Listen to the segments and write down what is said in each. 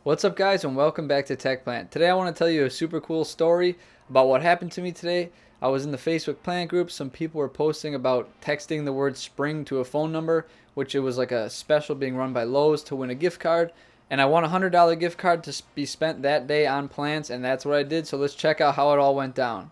What's up, guys, and welcome back to Tech Plant. Today I want to tell you a super cool story about what happened to me today. I was in the Facebook plant group. Some people were posting about texting the word spring to a phone number, which it was like a special being run by Lowe's to win a gift card. And I won a $100 gift card to be spent that day on plants, and that's what I did. So let's check out how it all went down.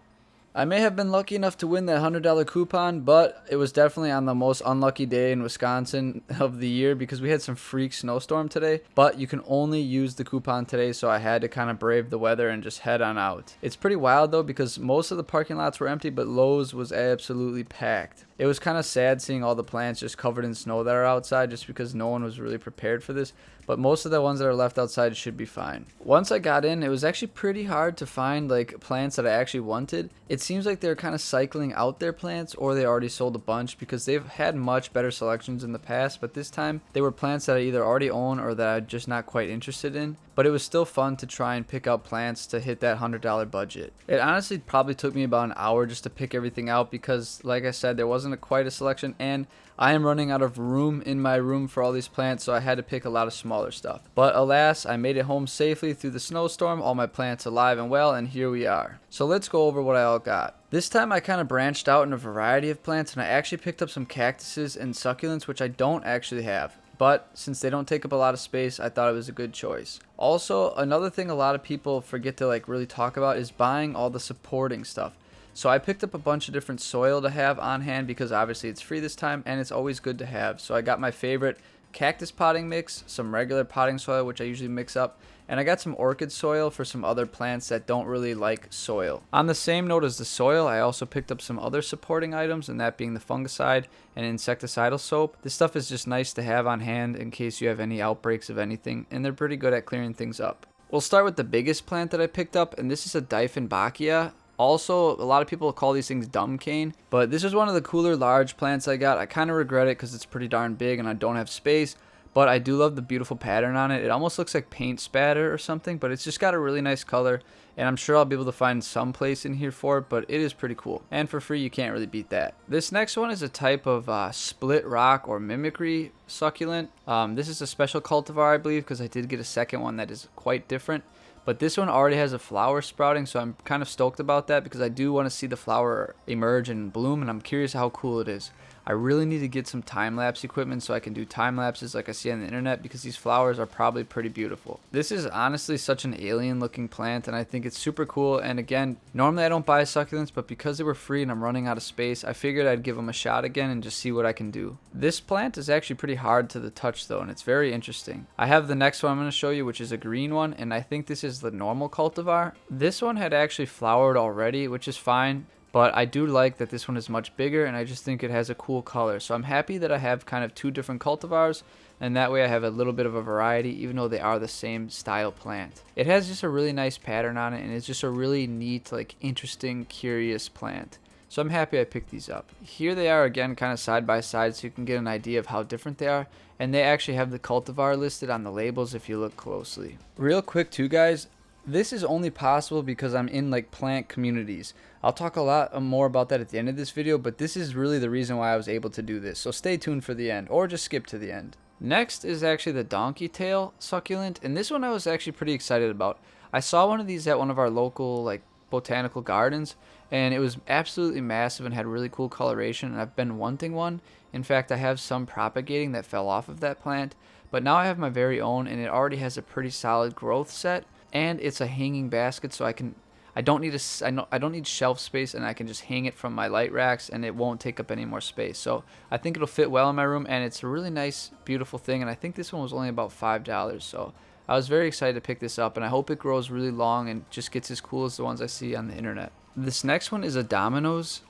I may have been lucky enough to win that $100 coupon, but it was definitely on the most unlucky day in Wisconsin of the year because we had some freak snowstorm today. But you can only use the coupon today, so I had to kind of brave the weather and just head on out. It's pretty wild though because most of the parking lots were empty, but Lowe's was absolutely packed. It was kind of sad seeing all the plants just covered in snow that are outside just because no one was really prepared for this. But most of the ones that are left outside should be fine. Once I got in, it was actually pretty hard to find like plants that I actually wanted. It seems like they're kind of cycling out their plants, or they already sold a bunch because they've had much better selections in the past, but this time they were plants that I either already own or that I'm just not quite interested in. But it was still fun to try and pick out plants to hit that $100 budget. It honestly probably took me about an hour just to pick everything out because, like I said, there wasn't quite a selection, and I am running out of room in my room for all these plants, so I had to pick a lot of smaller stuff. But alas, I made it home safely through the snowstorm, all my plants alive and well, and here we are. So let's go over what I all got. This time I kind of branched out in a variety of plants, and I actually picked up some cactuses and succulents, which I don't actually have. But since they don't take up a lot of space, I thought it was a good choice. Also, another thing a lot of people forget to really talk about is buying all the supporting stuff. So I picked up a bunch of different soil to have on hand because obviously it's free this time and it's always good to have. So I got my favorite cactus potting mix, some regular potting soil, which I usually mix up, and I got some orchid soil for some other plants that don't really like soil. On the same note as the soil, I also picked up some other supporting items, and that being the fungicide and insecticidal soap. This stuff is just nice to have on hand in case you have any outbreaks of anything, and they're pretty good at clearing things up. We'll start with the biggest plant that I picked up, and this is a Dieffenbachia. Also, a lot of people call these things dumb cane, but this is one of the cooler large plants I got. I kind of regret it because it's pretty darn big and I don't have space, but I do love the beautiful pattern on it. It almost looks like paint spatter or something, but it's just got a really nice color, and I'm sure I'll be able to find some place in here for it, but it is pretty cool. And for free, you can't really beat that. This next one is a type of split rock or mimicry succulent. This is a special cultivar, I believe, because I did get a second one that is quite different. But this one already has a flower sprouting, so I'm kind of stoked about that because I do want to see the flower emerge and bloom, and I'm curious how cool it is. I really need to get some time-lapse equipment so I can do time-lapses like I see on the internet because these flowers are probably pretty beautiful. This is honestly such an alien-looking plant, and I think it's super cool. And again, normally I don't buy succulents, but because they were free and I'm running out of space, I figured I'd give them a shot again and just see what I can do. This plant is actually pretty hard to the touch though, and it's very interesting. I have the next one I'm going to show you, which is a green one, and I think this is the normal cultivar. This one had actually flowered already, which is fine. But I do like that this one is much bigger, and I just think it has a cool color. So I'm happy that I have kind of two different cultivars, and that way I have a little bit of a variety, even though they are the same style plant. It has just a really nice pattern on it, and it's just a really neat, interesting, curious plant. So I'm happy I picked these up. Here they are again, kind of side by side, so you can get an idea of how different they are. And they actually have the cultivar listed on the labels if you look closely. Real quick too, guys. This is only possible because I'm in plant communities. I'll talk a lot more about that at the end of this video, but this is really the reason why I was able to do this. So stay tuned for the end, or just skip to the end. Next is actually the donkey tail succulent, and this one I was actually pretty excited about. I saw one of these at one of our local botanical gardens, and it was absolutely massive and had really cool coloration, and I've been wanting one. In fact, I have some propagating that fell off of that plant, but now I have my very own, and it already has a pretty solid growth set. And it's a hanging basket, so I don't need shelf space, and I can just hang it from my light racks, and it won't take up any more space. So I think it'll fit well in my room, and it's a really nice, beautiful thing. And I think this one was only about $5. So I was very excited to pick this up, and I hope it grows really long and just gets as cool as the ones I see on the internet. This next one is a Domino's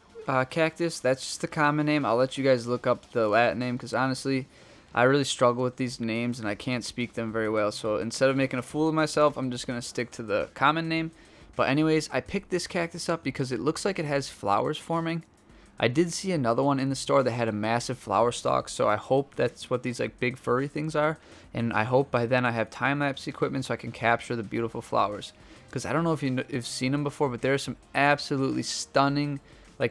cactus. That's just the common name. I'll let you guys look up the Latin name because honestly, I really struggle with these names and I can't speak them very well. So instead of making a fool of myself, I'm just going to stick to the common name. But anyways, I picked this cactus up because it looks like it has flowers forming. I did see another one in the store that had a massive flower stalk, so I hope that's what these big furry things are. And I hope by then I have time-lapse equipment so I can capture the beautiful flowers. Because I don't know if you've seen them before, but there are some absolutely stunning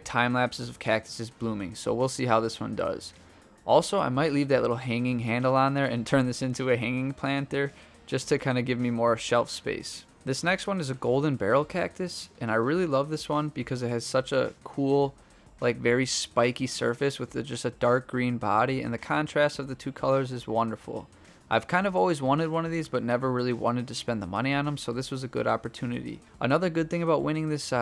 time lapses of cactuses blooming. So we'll see how this one does. Also, I might leave that little hanging handle on there and turn this into a hanging plant there, just to kind of give me more shelf space. This next one is a golden barrel cactus, and I really love this one because it has such a cool, like very spiky surface with just a dark green body, and the contrast of the two colors is wonderful. I've kind of always wanted one of these but never really wanted to spend the money on them, so this was a good opportunity. Another good thing about winning this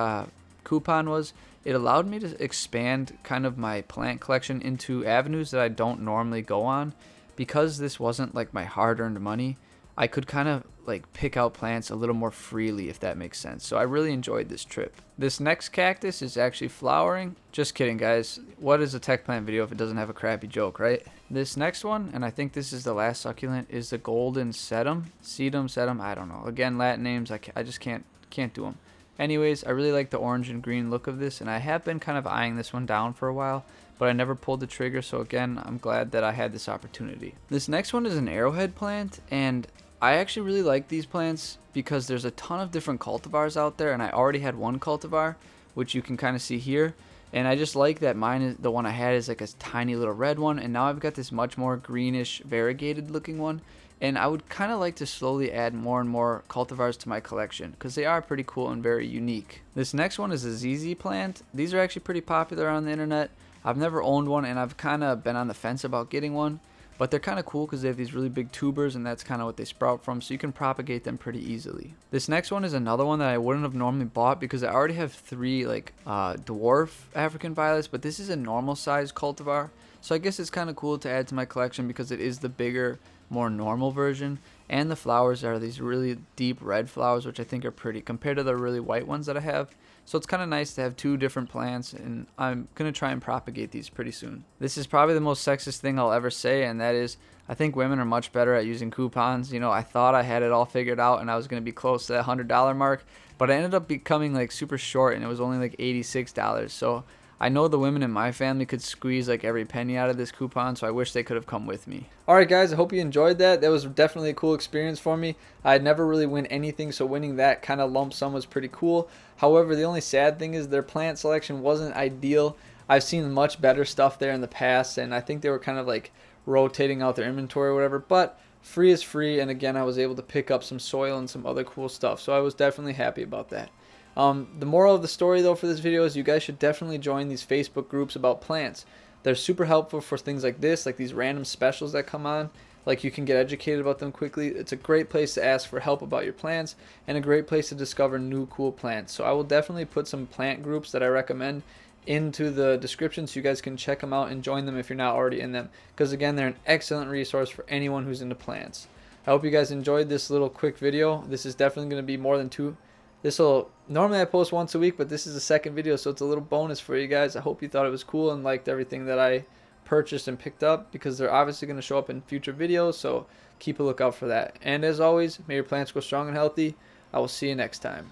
coupon was it allowed me to expand kind of my plant collection into avenues that I don't normally go on. Because this wasn't like my hard-earned money, I could kind of like pick out plants a little more freely, if that makes sense. So I really enjoyed this trip. This next cactus is actually flowering. Just kidding, guys. What is a tech plant video if it doesn't have a crappy joke, right? This next one, and I think this is the last succulent, is the golden sedum. Sedum, I don't know. Again, Latin names, I just can't do them. Anyways, I really like the orange and green look of this, and I have been kind of eyeing this one down for a while, but I never pulled the trigger, so again, I'm glad that I had this opportunity. This next one is an arrowhead plant, and I actually really like these plants because there's a ton of different cultivars out there, and I already had one cultivar, which you can kind of see here, and I just like that the one I had is like a tiny little red one, and now I've got this much more greenish variegated looking one, and I would kind of like to slowly add more and more cultivars to my collection because they are pretty cool and very unique. This next one is a ZZ plant. These are actually pretty popular on the internet. I've never owned one, and I've kind of been on the fence about getting one, but they're kind of cool because they have these really big tubers, and that's kind of what they sprout from, so you can propagate them pretty easily. This next one is another one that I wouldn't have normally bought because I already have 3 like dwarf African violets, but this is a normal size cultivar, so I guess it's kind of cool to add to my collection because it is the bigger, more normal version, and the flowers are these really deep red flowers, which I think are pretty compared to the really white ones that I have. So it's kind of nice to have 2 different plants, and I'm going to try and propagate these pretty soon. This is probably the most sexist thing I'll ever say, and that is I think women are much better at using coupons. You know, I thought I had it all figured out and I was going to be close to that $100 mark, but I ended up becoming like super short, and it was only like $86. So I know the women in my family could squeeze like every penny out of this coupon, so I wish they could have come with me. Alright guys, I hope you enjoyed that. That was definitely a cool experience for me. I'd never really win anything, so winning that kind of lump sum was pretty cool. However, the only sad thing is their plant selection wasn't ideal. I've seen much better stuff there in the past, and I think they were kind of like rotating out their inventory or whatever, but free is free, and again, I was able to pick up some soil and some other cool stuff, so I was definitely happy about that. The moral of the story though for this video is you guys should definitely join these Facebook groups about plants. They're super helpful for things like this, like these random specials that come on. Like you can get educated about them quickly. It's a great place to ask for help about your plants and a great place to discover new cool plants. So I will definitely put some plant groups that I recommend into the description so you guys can check them out and join them if you're not already in them. Because again, they're an excellent resource for anyone who's into plants. I hope you guys enjoyed this little quick video. This is definitely going to be more than 2. Normally I post once a week, but this is the second video, so it's a little bonus for you guys. I hope you thought it was cool and liked everything that I purchased and picked up, because they're obviously going to show up in future videos, so keep a lookout for that. And as always, may your plants grow strong and healthy. I will see you next time.